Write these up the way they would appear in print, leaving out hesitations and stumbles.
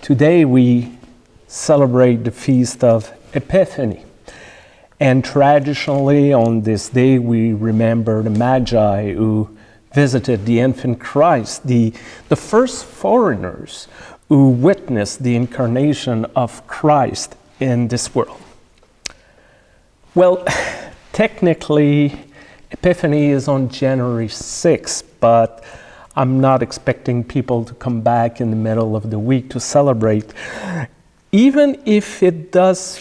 Today we celebrate the feast of Epiphany. And traditionally on this day we remember the Magi who visited the infant Christ, the first foreigners who witnessed the incarnation of Christ in this world. Well, technically Epiphany is on January 6th, but I'm not expecting people to come back in the middle of the week to celebrate. Even if it does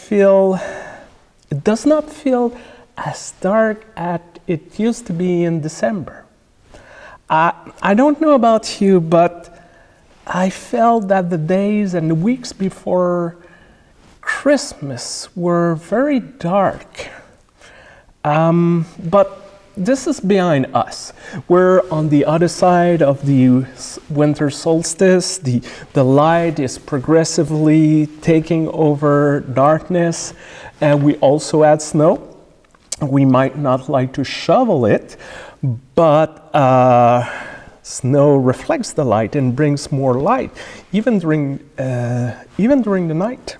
not feel as dark as it used to be in December. I don't know about you, but I felt that the days and the weeks before Christmas were very dark. But this is behind us. We're on the other side of the winter solstice. The light is progressively taking over darkness, and we also add snow. We might not like to shovel it, but snow reflects the light and brings more light, even during the night.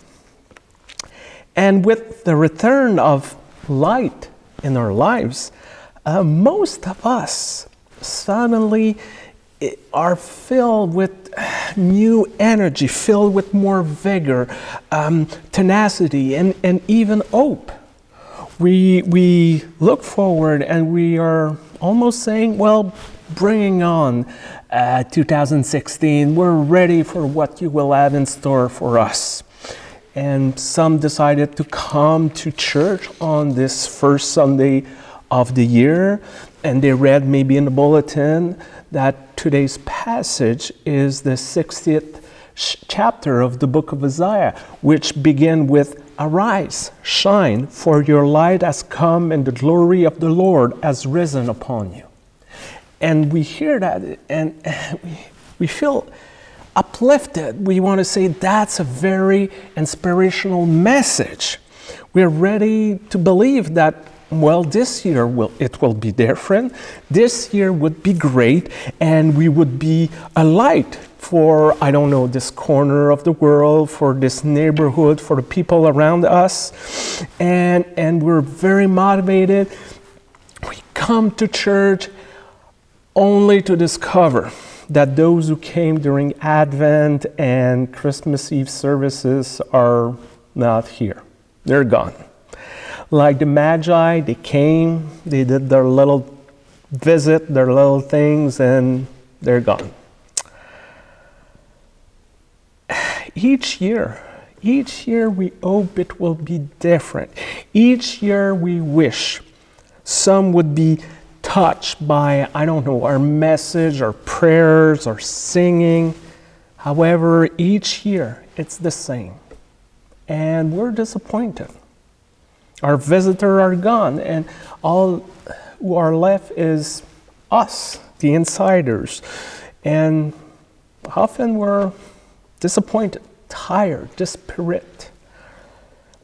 And with the return of light in our lives, most of us suddenly are filled with new energy, filled with more vigor, tenacity, and even hope. We look forward and we are almost saying, well, bring on 2016. We're ready for what you will have in store for us. And some decided to come to church on this first Sunday of the year, and they read maybe in the bulletin that today's passage is the 60th chapter of the book of Isaiah, which begin with, "Arise, shine, for your light has come, and the glory of the Lord has risen upon you." And we hear that, and we feel uplifted. We want to say that's a very inspirational message. We're ready to believe that, well, this year it will be different. This year would be great, and we would be a light for, I don't know, this corner of the world, for this neighborhood, for the people around us. And we're very motivated. We come to church only to discover that those who came during Advent and Christmas Eve services are not here. They're gone. Like the Magi, they came, they did their little visit, their little things, and they're gone. Each year we hope it will be different. Each year we wish some would be touched by, I don't know, our message, our prayers, our singing. However, each year it's the same. And we're disappointed. Our visitors are gone, and all who are left is us, the insiders. And often we're disappointed, tired, disparate.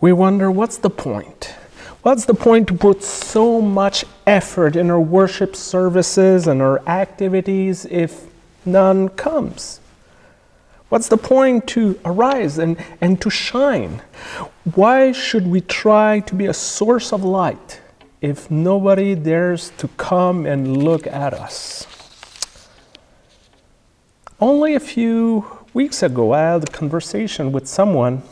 We wonder, what's the point? What's the point to put so much effort in our worship services and our activities if none comes? What's the point to arise and to shine? Why should we try to be a source of light if nobody dares to come and look at us? Only a few weeks ago, I had a conversation with someone,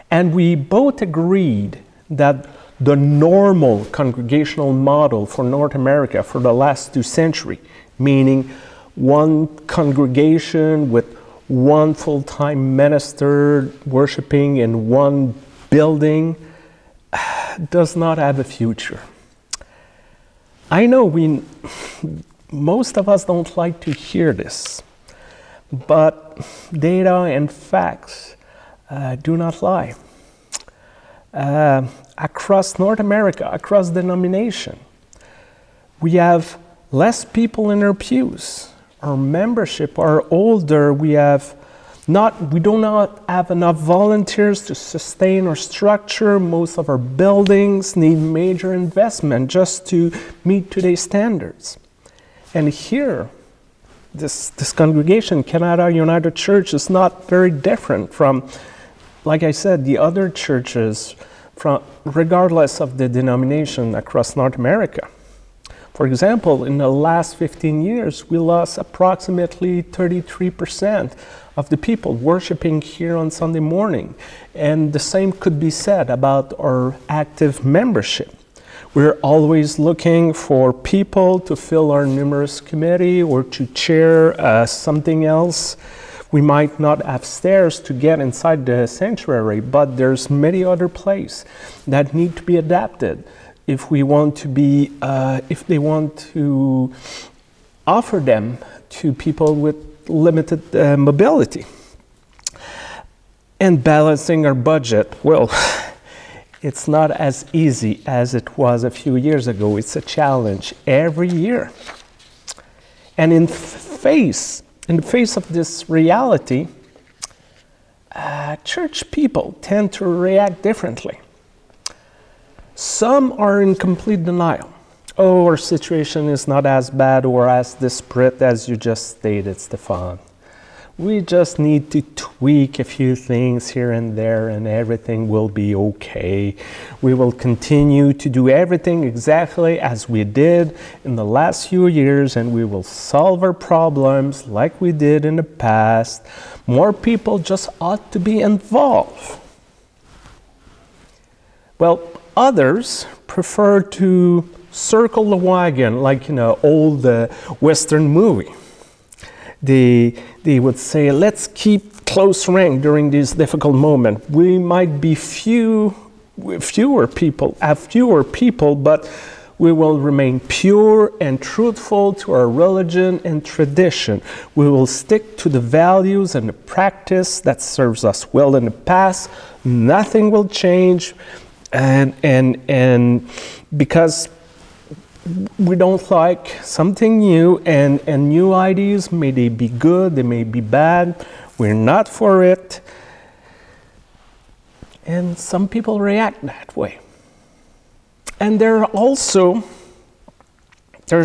and we both agreed that the normal congregational model for North America for the last 2 centuries, meaning one congregation with one full-time minister worshiping in one building, does not have a future. I know most of us don't like to hear this, but data and facts do not lie. Across North America, across denomination, we have less people in our pews. Our membership are older. We do not have enough volunteers to sustain our structure. Most of our buildings need major investment just to meet today's standards. And here, this congregation, Kanata United Church, is not very different from, like I said, the other churches, regardless of the denomination across North America. For example, in the last 15 years, we lost approximately 33% of the people worshiping here on Sunday morning. And the same could be said about our active membership. We're always looking for people to fill our numerous committee or to chair something else. We might not have stairs to get inside the sanctuary, but there's many other places that need to be adapted if we want to be, if they want to offer them to people with limited mobility. And balancing our budget, well, it's not as easy as it was a few years ago. It's a challenge every year. And in the face of this reality, church people tend to react differently. Some are in complete denial. Oh, our situation is not as bad or as desperate as you just stated, Stéphane. We just need to tweak a few things here and there and everything will be okay. We will continue to do everything exactly as we did in the last few years and we will solve our problems like we did in the past. More people just ought to be involved. Well, others prefer to circle the wagon like in an old Western movie. They would say, let's keep close rank during this difficult moment. We might be fewer people, but we will remain pure and truthful to our religion and tradition. We will stick to the values and the practice that serves us well in the past. Nothing will change, and because we don't like something new and new ideas, may they be good, they may be bad, we're not for it. And some people react that way. And there's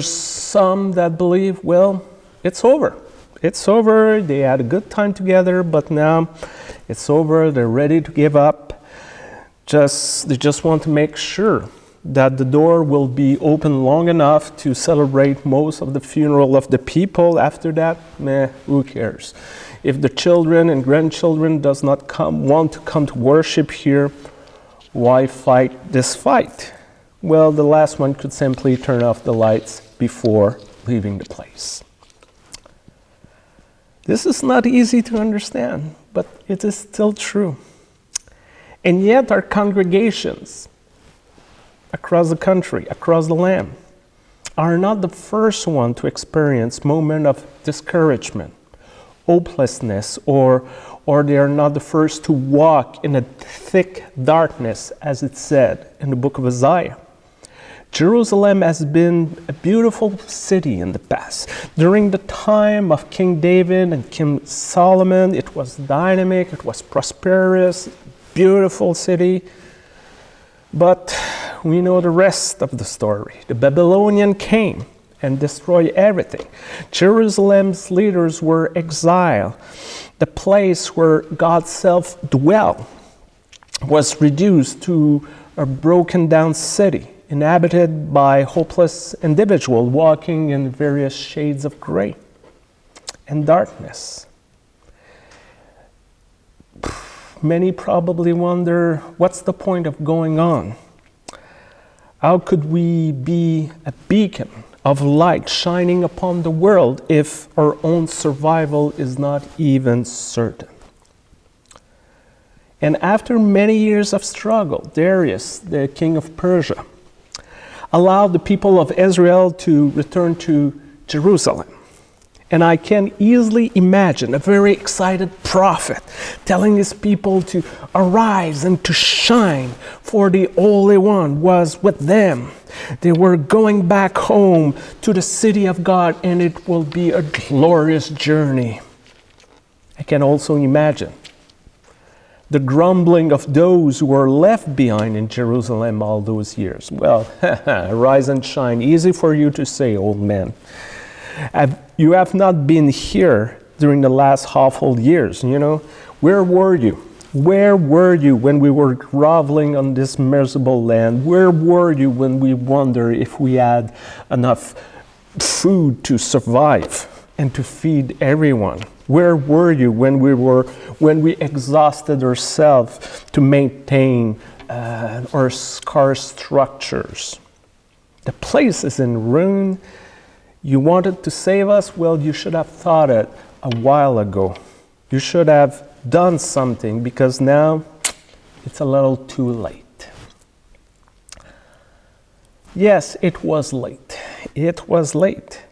some that believe, well, it's over. It's over, they had a good time together, but now it's over, they're ready to give up. They just want to make sure that the door will be open long enough to celebrate most of the funeral of the people. After that, who cares? If the children and grandchildren does not want to come to worship here, why fight this fight? Well, the last one could simply turn off the lights before leaving the place. This is not easy to understand, but it is still true. And yet our congregations across the country, across the land, are not the first one to experience moment of discouragement, hopelessness, or they are not the first to walk in a thick darkness, as it said in the book of Isaiah. Jerusalem has been a beautiful city in the past. During the time of King David and King Solomon, it was dynamic, it was prosperous, beautiful city. But we know the rest of the story. The Babylonian came and destroyed everything. Jerusalem's leaders were exiled. The place where God's self dwelt was reduced to a broken down city, inhabited by hopeless individuals walking in various shades of gray and darkness. Many probably wonder, what's the point of going on? How could we be a beacon of light shining upon the world if our own survival is not even certain? And after many years of struggle, Darius, the king of Persia, allowed the people of Israel to return to Jerusalem. And I can easily imagine a very excited prophet telling his people to arise and to shine, for the Holy One was with them. They were going back home to the city of God, and it will be a glorious journey. I can also imagine the grumbling of those who were left behind in Jerusalem all those years. Well, arise and shine. Easy for you to say, old man. You have not been here during the last awful years, you know. Where were you? Where were you when we were groveling on this miserable land? Where were you when we wondered if we had enough food to survive and to feed everyone? Where were you when we exhausted ourselves to maintain our scarce structures? The place is in ruin. You wanted to save us? Well, you should have thought it a while ago. You should have done something, because now it's a little too late. Yes, it was late. It was late.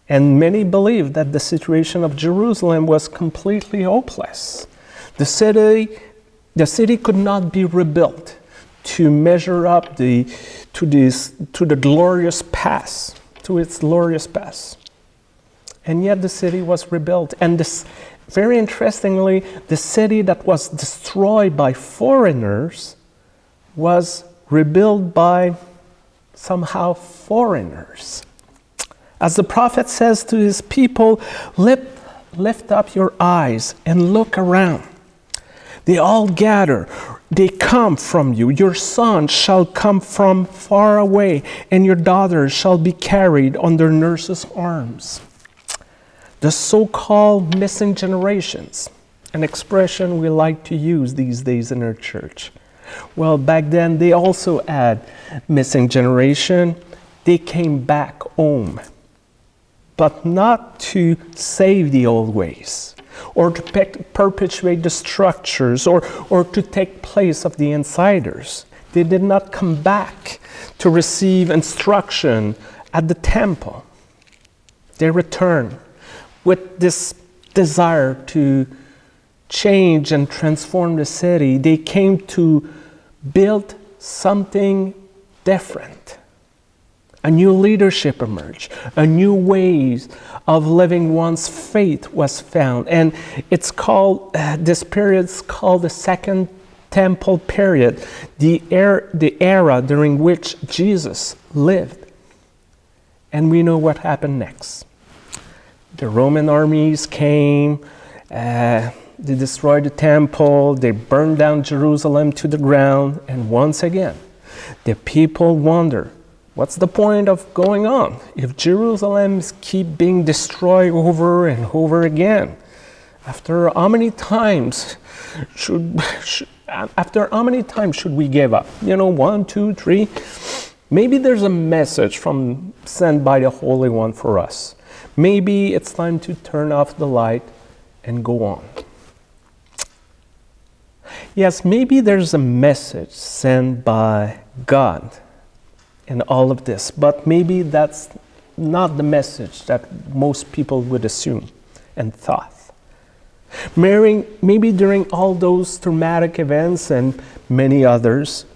And many believed that the situation of Jerusalem was completely hopeless. The city could not be rebuilt to measure up to the glorious past, to its glorious past. And yet the city was rebuilt. And this, very interestingly, the city that was destroyed by foreigners was rebuilt by somehow foreigners. As the prophet says to his people, lift up your eyes and look around. They all gather. They come from you. Your son shall come from far away, and your daughters shall be carried on their nurses' arms. The so-called missing generations, an expression we like to use these days in our church. Well, back then they also had missing generation. They came back home, but not to save the old ways, or to perpetuate the structures, or to take place of the insiders. They did not come back to receive instruction at the temple. They returned with this desire to change and transform the city. They came to build something different. A new leadership emerged. A new ways of living one's faith was found. And it's called, this period's called the Second Temple period, the era during which Jesus lived. And we know what happened next. The Roman armies came, they destroyed the temple, they burned down Jerusalem to the ground, and once again, the people wonder, what's the point of going on if Jerusalem keep being destroyed over and over again? After how many times should we give up? 1, 2, 3. Maybe there's a message sent by the Holy One for us. Maybe it's time to turn off the light and go on. Yes, maybe there's a message sent by God in all of this, but maybe that's not the message that most people would assume and thought. Maybe during all those traumatic events and many others,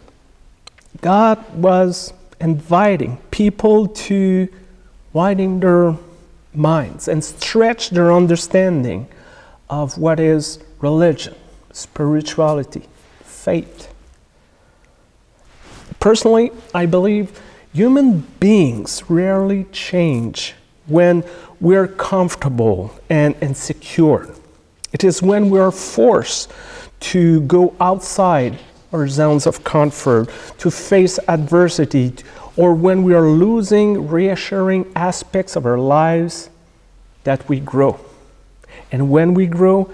God was inviting people to widen their minds and stretch their understanding of what is religion, spirituality, faith. Personally, I believe human beings rarely change when we're comfortable and secure. It is when we are forced to go outside our zones of comfort, to face adversity, or when we are losing reassuring aspects of our lives, that we grow. And when we grow,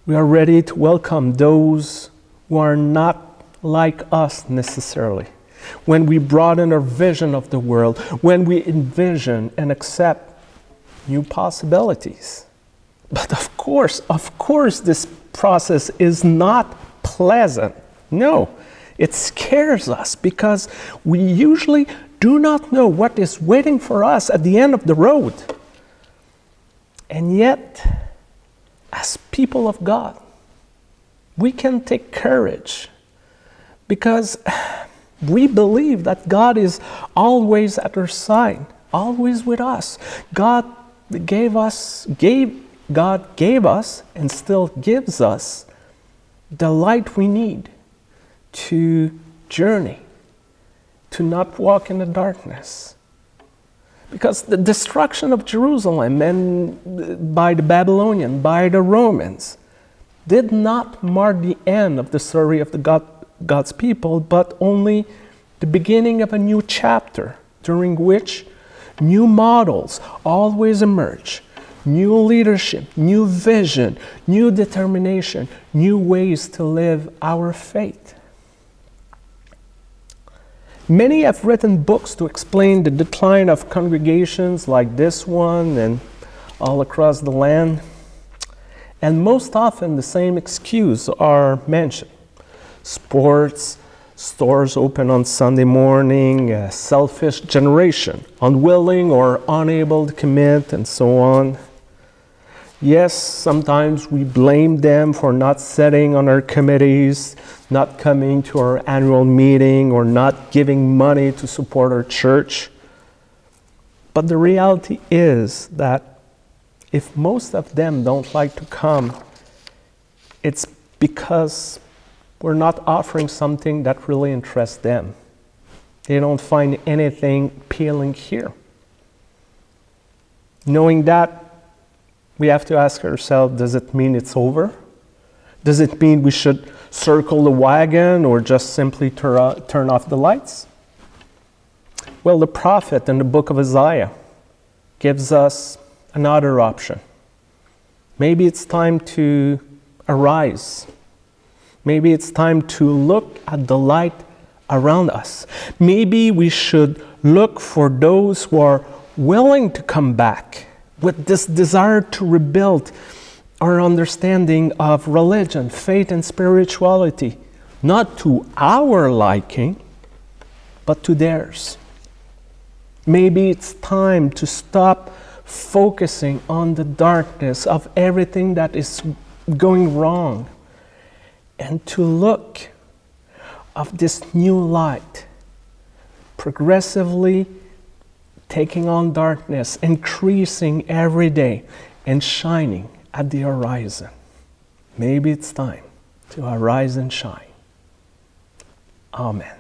we are ready to welcome those who are not like us necessarily. When we broaden our vision of the world, when we envision and accept new possibilities. But of course, this process is not pleasant. No, it scares us because we usually do not know what is waiting for us at the end of the road. And yet, as people of God, we can take courage because we believe that God is always at our side, always with us. God gave us and still gives us the light we need to journey, to not walk in the darkness. Because the destruction of Jerusalem and by the Babylonians, by the Romans, did not mark the end of the story of God's people, but only the beginning of a new chapter during which new models always emerge, new leadership, new vision, new determination, new ways to live our faith. Many have written books to explain the decline of congregations like this one and all across the land. And most often the same excuse are mentioned. Sports, stores open on Sunday morning, a selfish generation, unwilling or unable to commit, and so on. Yes, sometimes we blame them for not sitting on our committees, not coming to our annual meeting, or not giving money to support our church. But the reality is that if most of them don't like to come, it's because we're not offering something that really interests them. They don't find anything appealing here. Knowing that, we have to ask ourselves, does it mean it's over? Does it mean we should circle the wagon or just simply turn off the lights? Well, the prophet in the book of Isaiah gives us another option. Maybe it's time to arise. Maybe it's time to look at the light around us. Maybe we should look for those who are willing to come back with this desire to rebuild our understanding of religion, faith, and spirituality, not to our liking, but to theirs. Maybe it's time to stop focusing on the darkness of everything that is going wrong and to look of this new light progressively taking on darkness, increasing every day, and shining at the horizon. Maybe it's time to arise and shine. Amen.